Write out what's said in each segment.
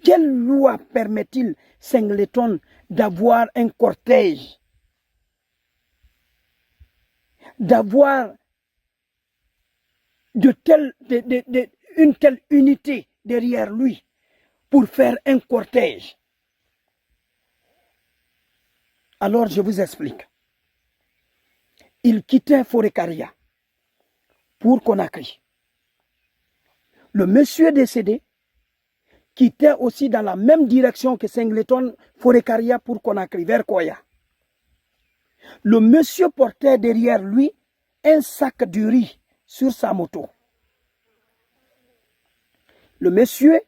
Quelle loi permet-il Singleton d'avoir un cortège, d'avoir une telle unité derrière lui pour faire un cortège? Alors je vous explique. Il quittait Forécaria pour Conakry. Le monsieur décédé quittait aussi dans la même direction que Singleton, Forécaria pour Conakry, vers Koya. Le monsieur portait derrière lui un sac de riz sur sa moto. Le monsieur,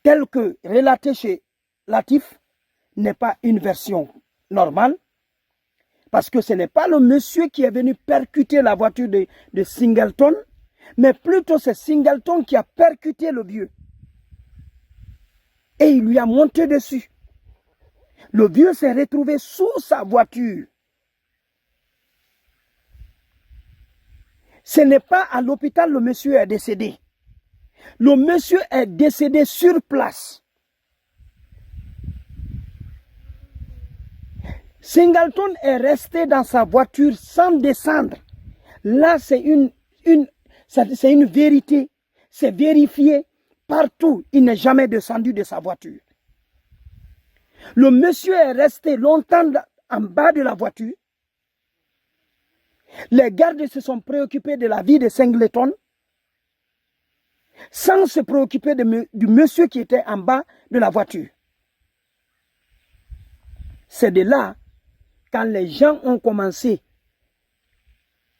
tel que relaté chez Latif, n'est pas une version normale, parce que ce n'est pas le monsieur qui est venu percuter la voiture de Singleton, mais plutôt c'est Singleton qui a percuté le vieux. Et il lui a monté dessus. Le vieux s'est retrouvé sous sa voiture. Ce n'est pas à l'hôpital le monsieur est décédé. Le monsieur est décédé sur place. Singleton est resté dans sa voiture sans descendre. Là, c'est une vérité. C'est vérifié partout. Il n'est jamais descendu de sa voiture. Le monsieur est resté longtemps en bas de la voiture. Les gardes se sont préoccupés de la vie de Singleton sans se préoccuper du monsieur qui était en bas de la voiture. C'est de là, quand les gens ont commencé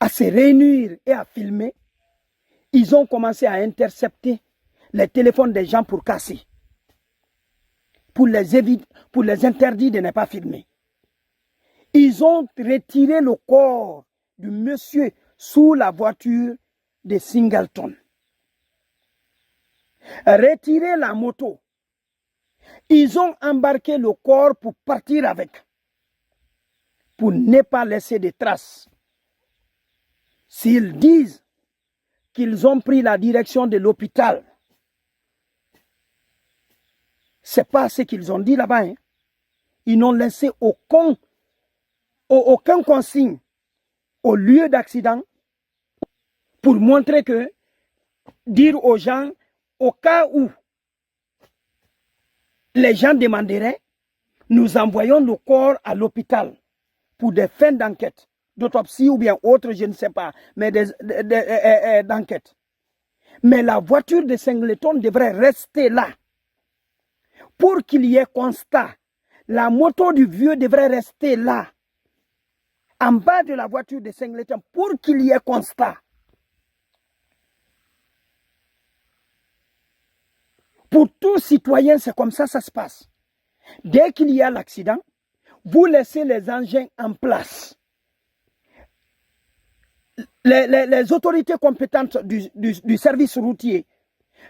à se réunir et à filmer, ils ont commencé à intercepter les téléphones des gens pour casser, pour les interdire de ne pas filmer. Ils ont retiré le corps du monsieur sous la voiture de Singleton. Retiré la moto. Ils ont embarqué le corps pour partir avec, pour ne pas laisser de traces. S'ils disent qu'ils ont pris la direction de l'hôpital, ce n'est pas ce qu'ils ont dit là-bas. Hein. Ils n'ont laissé aucun consigne au lieu d'accident pour montrer que, dire aux gens, au cas où les gens demanderaient, nous envoyons le corps à l'hôpital pour des fins d'enquête, d'autopsie ou bien autre, je ne sais pas, mais d'enquête. Mais la voiture de Singleton devrait rester là pour qu'il y ait constat. La moto du vieux devrait rester là, en bas de la voiture de Singleton, pour qu'il y ait constat. Pour tout citoyen, c'est comme ça se passe. Dès qu'il y a l'accident, vous laissez les engins en place. Les autorités compétentes du service routier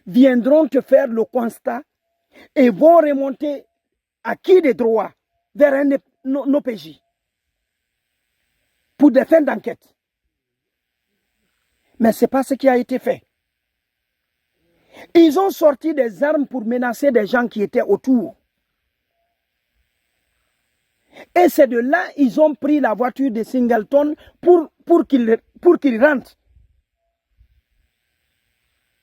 viendront te faire le constat et vont remonter à qui de droit vers un OPJ pour des fins d'enquête. Mais ce n'est pas ce qui a été fait. Ils ont sorti des armes pour menacer des gens qui étaient autour. Et c'est de là ils ont pris la voiture de Singleton pour qu'il rentre.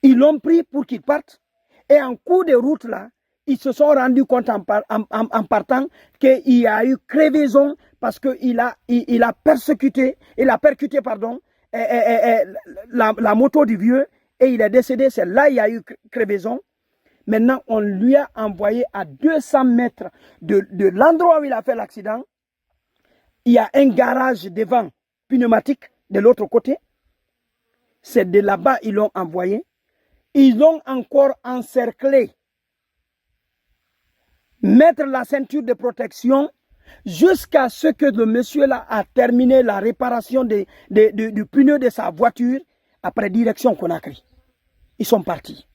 Ils l'ont pris pour qu'il parte. Et en cours de route là, ils se sont rendus compte en partant qu'il y a eu crevaison parce qu'il a percuté la moto du vieux et il est décédé. C'est là qu'il y a eu crevaison. Maintenant, on lui a envoyé à 200 mètres de l'endroit où il a fait l'accident. Il y a un garage devant, pneumatique, de l'autre côté. C'est de là-bas qu'ils l'ont envoyé. Ils l'ont encore encerclé. Mettre la ceinture de protection jusqu'à ce que le monsieur-là a terminé la réparation du pneu de sa voiture après direction Conakry. Ils sont partis.